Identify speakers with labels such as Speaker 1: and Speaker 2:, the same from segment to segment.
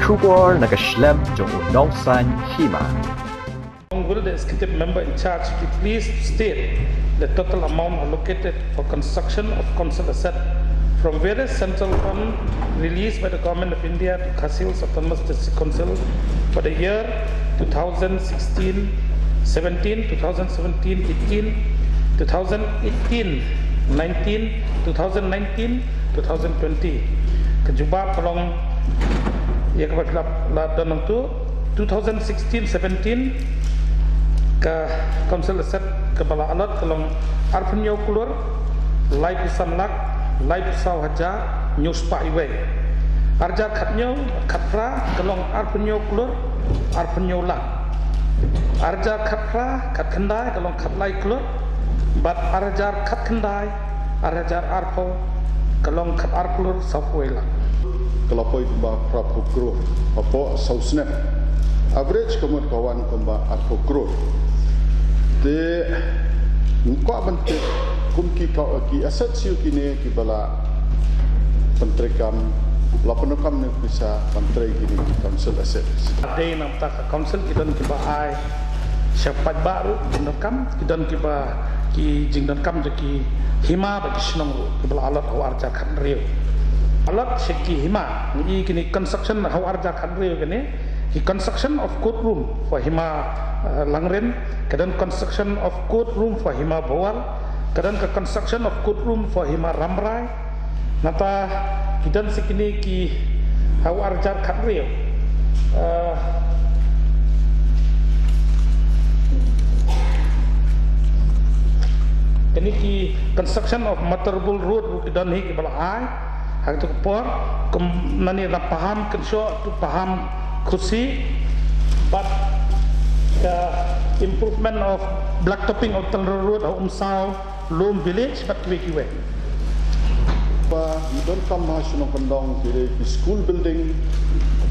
Speaker 1: Kubor nakaslem jong unongsan hima.
Speaker 2: Will the executive member in charge please state the total amount allocated for construction of council asset from various central fund released by the Government of India to Kasils Autonomous District Council for the year 2016-17, 2017-18, 2018-19, 2019-2020. Kejubah tolong ya kepada dan untuk 2016-17 ke Council Asset Kepala Alat Kelong Arpenyo Kulur Lai Pisan Lak Lai Pisau Haja News Pak Iwe Arja Katnyo Katra Kelong Arpenyo Kulur Arpenyo Lak Arja Katra Kat Kendai Kelong Katlai Kulur Bat Arjar Kat Kendai Arjar Arpo Kelong Kat Arkulur Safway Lak
Speaker 3: Kelapoi Kumba Prapu Guru Apo Sausne average kumut kawan Kumba Arpo Guru de muka bentuk kumki kau ki aset siu kini ki bala pentrikam la penukam ne bisa pentri kini council assets
Speaker 2: ade nam ta council idan ki ba ai syapat baru penukam idan ki ba ki jingdan kam ki hima ba ki snong ki bala alat au arja khan riu alat seki hima ni kini construction au arja khan riu kini ki construction of courtroom for hima Langren, kadang construction of courtroom for Hima Bawal, kadang ke construction of courtroom for Hima Ramrai. Nata kidan sekini ki hau arjar katrio. Ini ki construction of Motorable Road kidan hi ki balai. Hak tu kepor, nani na paham kensho tu paham kursi, but the improvement of blacktopping of Telur Road or Umsau Loam Village but we
Speaker 3: ba idon kam hasunong kandong kiri ki school building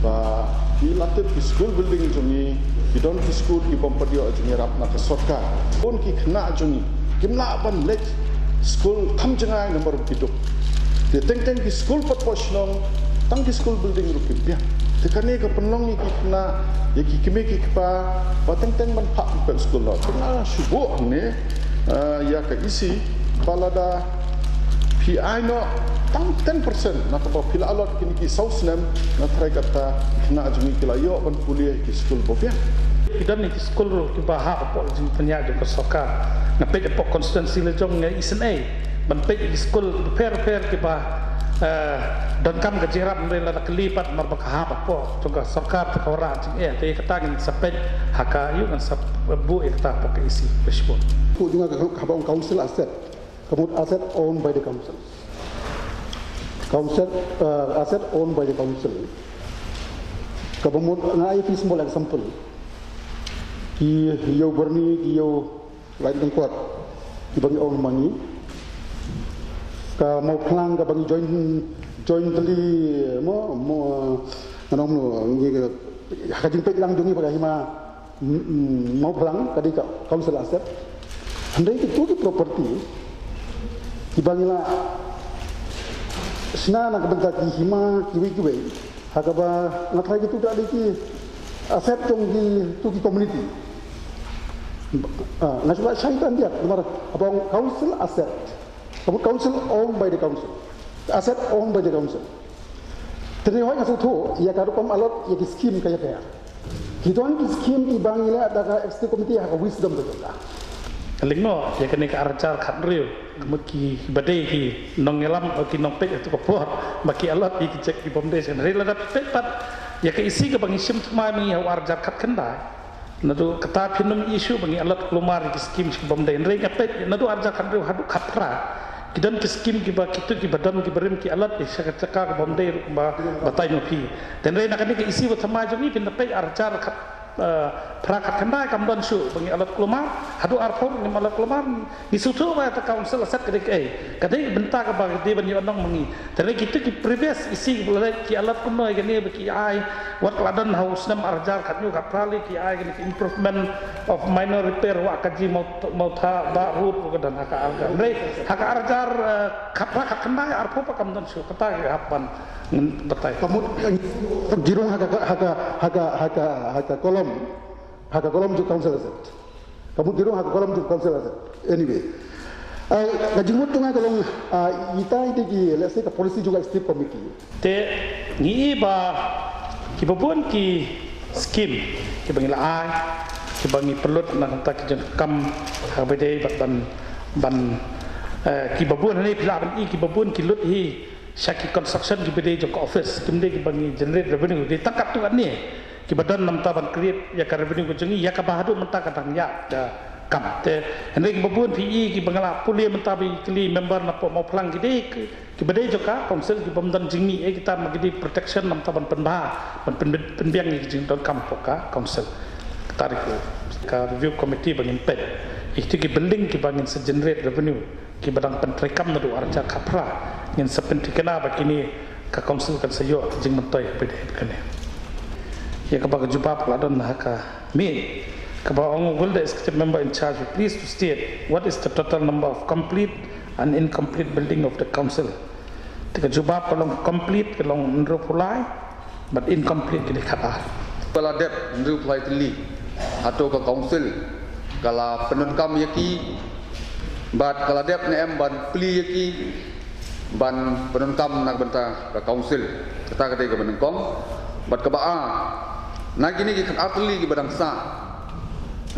Speaker 3: ba ki latip ki school building jongi idon ki school ki pompadio jongi rap na ka sorka pun ki khna jongi kimna ban lek school kam jangai number kiduk de teng ki school pat posnong tang ki school building ru ki bia tekane ka penlong ni kitna ya ki kime ki pa bateng ban pak pel school lo kena subuh ni ya ka isi balada PI no tang 10% na ka pila alot kini ki sausnem na try kata kena jumi kila yo ban kuliah ki school bopia
Speaker 2: idan ni school ro ki baha po jing penya jo ka soka na pe po constituency le jong ngai isen ai ban pe school fair ki ba dan kam ke jerat mereka kelipat merbakah apa juga sarkar terkawara te katangin sapet haka yu kan sabu ekta pakai isi respon
Speaker 4: ku juga kabang council asset kemud asset owned by the council asset owned by the council kabamud ngai fi small example ki yo berni ki yo lain kuat ki bagi own money ka mau pelang ka bagi jointly mo anong no ngi ka jing pek lang dungi pada hima mau pelang tadi ka council asset andai itu ki property ki bangila sina na ka benta ki hima kiwi hakaba ngatrai gitu dak ki asset tong di tu ki community nasba syaitan dia nomor abang council asset council owned by the council, asset owned by the council. Ternyata yang satu, ia karukom alot ia skim kaya kaya. Hidupkan skim ibang ini ada executive committee yang wisdom betul lah.
Speaker 2: Lingno, ia kena ke arjar kadrio, kemudian badai ki nongelam ki nongpek itu kepor, baki alot ia cek di foundation. Rela dapat pepat, ia ke isi ke bangi sim cuma mengi arjar kad kendai. Nadu kata pinum isu bangi alot kelumar ki skim ki foundation. Rela pet, nadu arjar kadrio hadu kapra. Kidan ki skim ki ba kitu ki badam ki berim ki alat isya caka ka bomdai ba batai no pi dan re nakani ki isi wa sama jami pin pe arjar khat perakat kendai kam don su bagi alat keluar hadu arpor ni alat keluar di situ ba ta council set kedek kadai bentar ka bagi dia banyak orang mengi tapi kita ki previous isi boleh ki alat kuno gani bagi ai wat ladan haus nam arjar katnyu ka prali ki ai gani improvement of minor repair wa kaji mau tha ba root ko dan haka arjar nei haka arjar kapra kendai arpor pa kam don su kata hapan betai
Speaker 4: kamu jirung haka kolom ju council asset kamu jirung haka kolom ju council asset anyway gajimut tunga kolong ita ide ki let's say ka policy juga state committee
Speaker 2: te ni ba ki babon ki scheme ki bangila ai ki bangi perlut na ta ki kam ha bede ban ki babon ni pila ban ki babon ki lut hi Syaki construction ki bede jok office kimde ki bangi generate revenue di takap tu ni ki badan nam taban create ya ka revenue ko jengi ya ka bahadu menta kadang ya kam te henry ki babun PE ki bangala pulia menta bi kli member na po mau plang ki bede jok ka council ki bamdan jengi kita magidi protection nam taban penba penbiang ki jing don kam po ka council tarik ka review committee bangin pet itu ki building ki bangin se generate revenue ki badang pentrekam na do arja kapra yang seperti kenapa kini ka council kan sayo jing mentoy pede kene ya ka baga jumpa peladon haka me ka ba ong will the executive member in charge please to state what is the total number of complete and incomplete building of the council tika jumpa pelong complete kelong ndro pulai but incomplete kini kata
Speaker 5: peladep ndro pulai tili atau ka council kala penunkam yaki bat peladep ne em ban pli yaki ban penunkam nak benta ka council kata kata ke penungkong bat ka baa nak ini ki atli ki badang sa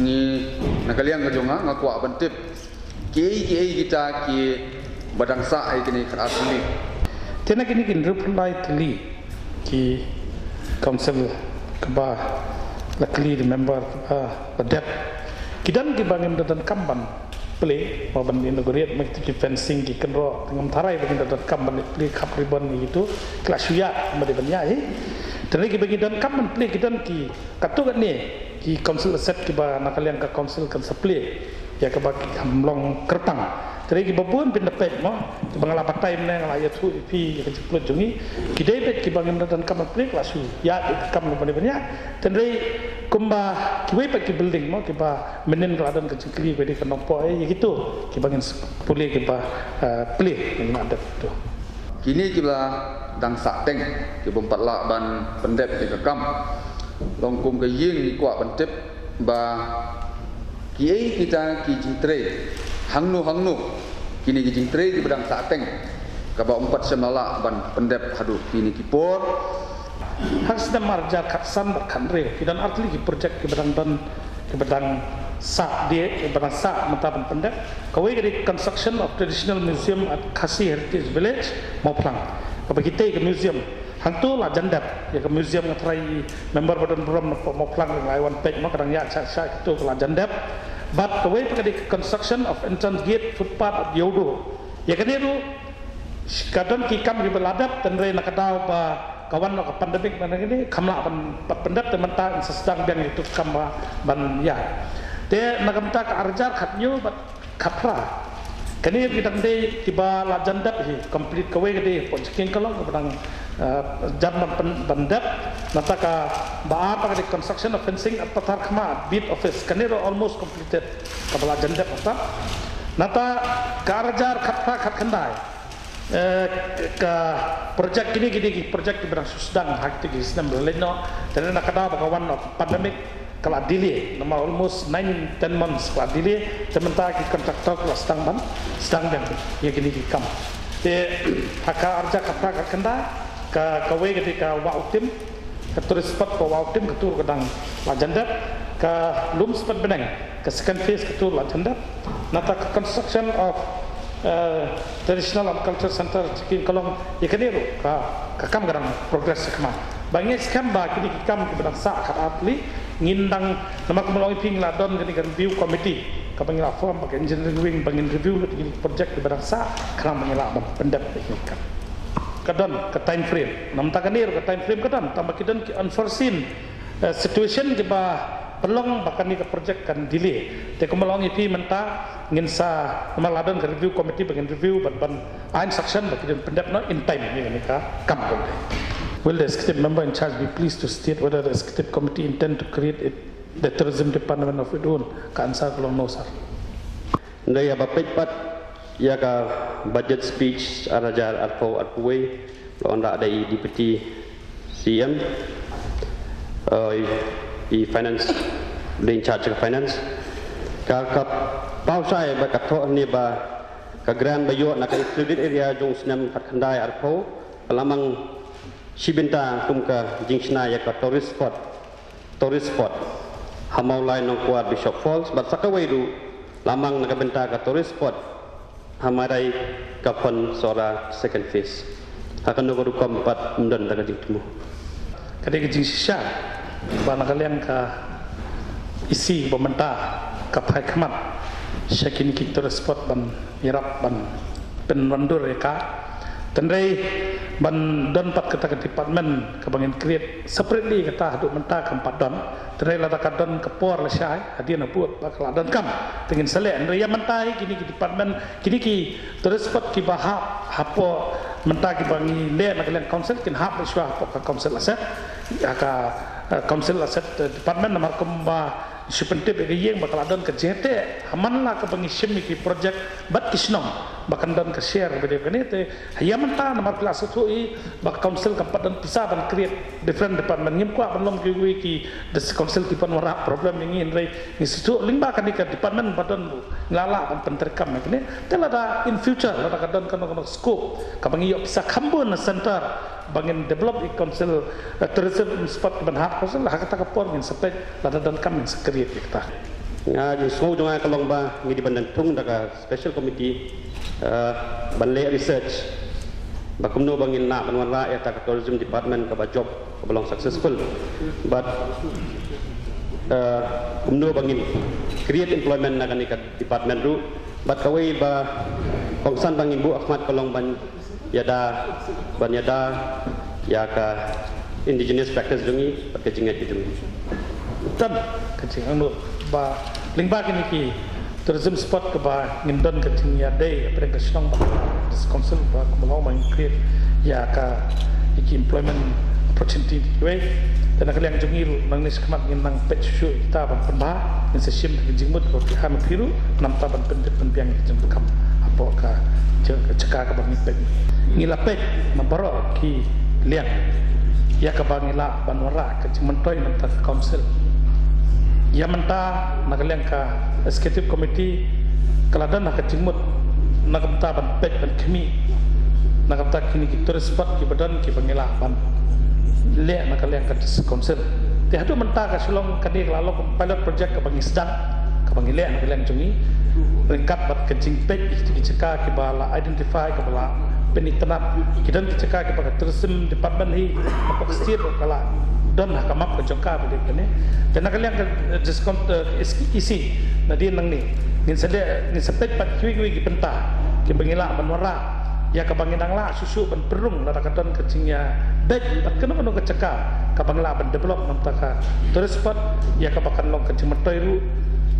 Speaker 5: ni nakaliang ka jonga ngakwa bantip ki kita ki badang sa ai kini ka atli
Speaker 2: tena kini kin reply tli ki council ka ba luckily the member badep kidan ki bangin dan kamban play maban inaugurate makti fencing ki kenro ngam tharai bagi dan kam ban play khap ribbon ni itu kelas ya made banya tadi ki bagi dan kam ban play kidan ki katu kan ni ki council set ki ba nakaliang ka council kan supply ya ka bagi hamlong kertang tadi ki babun bin dapet mo ki bangala patai menang la ya thu pi ki jeplot jungi ki debet ki bangin dan kam ban play kelas ya kam ban banya tadi kumba kiwe pa ki building mo ki ba menen radan ke cikli bedi ka nompo gitu ki bangin pulih ki ba play ng adat tu
Speaker 5: kini kita dang sateng ki bompat la ban pendep ki kam longkum ke ying kwa pendep ba ki kita ki jintre hangnu kini ki jintre ki badang sateng ka ba umpat semala ban pendep hadu kini ki por
Speaker 2: harus dan marja katsan berkanre dan artli ki project ki badang sa dia ki badang sa matapan pendek kawai dari construction of traditional museum at Khasi Heritage Village mau pelang apa kita ke museum hantu lah jandap ya ke museum ngatrai member badan program mau pelang dengan iwan page mau kadang ya cak itu lah jandap but kawai pakai construction of entrance gate footpath at Yodo ya kan itu kadang ki kam ki beladap dan rei nakadau ba kawan nak pandemik mana ini kamla pendap teman tak sedang biang itu kamba ban ya dia nak minta ke arjar khatnyu bat kapra kini kita nanti tiba la jandap hi complete kawai gede pojking kalau pedang jarman pendap nata ka ba apa ke construction of fencing at patar khama bit office kini almost completed kabala jandap apa nata ka arjar kapra khat khandai ke projek ini gini projek di bidang susdang hak tinggi sistem berleno dan nak ada kawan pandemik kalau delay nama almost 9-10 months kalau delay sementara ki kontraktor kalau sedang dan ya gini di kam hak arja kapra kenda ke kawai ketika wau tim ke turis spot ke wau tim ketur kedang lajandap ke lum spot benang ke second phase ketur lajandap nata construction of traditional and culture center cikin kolong ikaniru ka kam garang progress kema bangi skam ba kini kam ki bedang sa khat atli ngindang nama kumolong ping la don gani review committee ka bangi la form ba engineering wing bangin review lu kini project ki bedang sa kram bangi la pendap teknik kadon ke time frame nam takanir ke time frame kadon tambah kidan ki unforeseen situation jeba pelong bahkan ni ke project kan delay te ko melong ipi menta ngin sa maladan ke review committee bagian review ban ein section bagian pendap no in time ni ka kam ko will the executive member in charge be pleased to state whether the executive committee intend to create the tourism department of its own ka ansar kolong no sir
Speaker 6: ndai aba pat ya ka budget speech arajar arpo arpoi lo anda ada deputy CM i finance in charge of finance ka pau sai ba ka tho ni ba ka grand bayo na ka included area jong snam khat khandai arpo lamang shibinta kum ka jingsna ya ka tourist spot hamau lai nong kuat Bishop Falls but sakawai du lamang na ka benta ka tourist spot hamarai ka pon sora second phase akan no ko kompat ndon daga jingtmu
Speaker 2: kadai ke jingsha bana kalian ka isi pemerintah ka pai khamat syakin ki tourist spot ban irap ban penwandur ka tendai ban don pat kata ke department ka bangin create separately kata hadu menta kampat don tendai lata ka don ke por la syai hadian buat bakal don kam tengin sele andai ya mentai kini ki department kini ki tourist spot ki bahap hapo menta ki bangi le na kalian council kin hap iswa hapo ka council asset ka council asset department namar kumba Supentip yang bakal adon ke JT amanlah ke pengishim ki project bat kisnom bakal don ke share bede bede te hayamanta namar kelas tu i bak council kampat dan pisah dan create different department ngim kwa belum ki the council ki pan wara problem ini ndai ni situ lingba kan ke department badon lala pan penterkam ni tela da in future la ka don kan scope ka bangi yo pisah kambun center bangin develop i council tourism spot ban hak council la kata ka pon ngin sepet la don kam sekre kita
Speaker 6: nga so jonga kalong ba ngi di bandan tung daga special committee banle research bakumno bangin na banwala ya ta tourism department ka ba job ka belong successful but kumno bangin create employment na kanika department ru but kawai ba kongsan bangin Bu Ahmad kalong ban yada ya ka indigenous practice jungi pakai jingat jungi
Speaker 2: dan kecing anu ba lingba kini ki tourism spot ke ba ngindon kecing ya day apa ke senang ba council ba mau main create ya ka iki employment opportunity way dan kalian jungil nang ni sekemat nang page show kita ban pernah ni sesim ke jingmut ko ham biru nam ta ban pendep penbiang jeng bekam apa ka cekak ke bang page ngila page mabaro ki lian ya ka bang ngila banwara ke mentoi nam ta council ya menta nakalian ka executive committee kaladan nak cimut nak menta ban pet ban kemi nak menta kini ki tourist spot ki badan ki bangila ban le nakalian ka council te hadu menta ka sulong kadi lalu pilot project ka bangi sedang ka bangi le nakalian jungi ringkat bat kencing pet ki ceka ki bala identify ka bala penitenap kidan ki ceka ki bala tourism department hi apa state kala don hakamap ke jongka bede kene dan kalian ke diskon isi nadi nang ni ngin sede ngin sepet pat kiwi ki pentah ki bangila banwara ya ka banginang la susu ban perung la kadon kecingnya bed pat kena ke ceka ka bangila ban develop nam taka tourist spot ya ka bakan long kecing metoi ru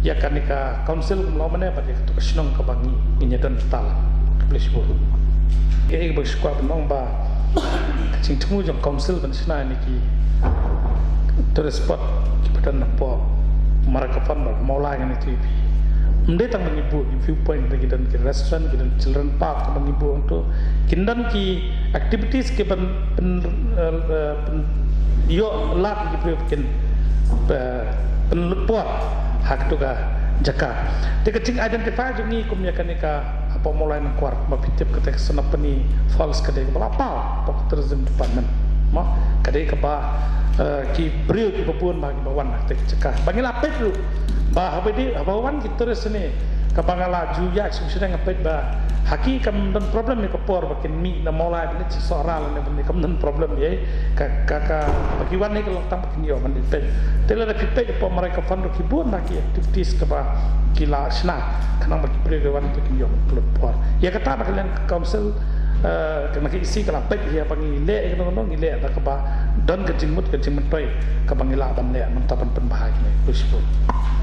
Speaker 2: ya kan ka council lo mane pat to kesnong ka bangi nyedan tal please buru ke ba skwa banong ba kecing temu jong council ban sina ni ki tourist spot kita nampak mereka pun mulai dengan itu mendatang mengibu viewpoint bagi dan ke restoran dan children park mengibu untuk kindan ki activities ke pen yo lak ki bikin penlepor hak tu ka jaka te kecing identify jungi kumyakan ka apa mulai nak keluar mapitip kata senapani false kata apa tourism department ma kadai ka ba ki brio ki papun bagi bawan te cekah bagi lapet lu ba apa di bawan ki terus ni ka bangala juya sudah ngapet ba haki kam dan problem ni kapor bakin mi na mola ni soral ni kam dan problem ye ka bagi wan ni kalau tam bakin yo man pe tela da pipe po mereka fandu ki bon bagi activities ka ba kila sna kanang bagi brio wan tu ki yo por ya kata kalian council kena isi kalau pek dia panggil le kena ngile tak apa dan kejimut pai ke panggil ban le mentapan penbahag ni usful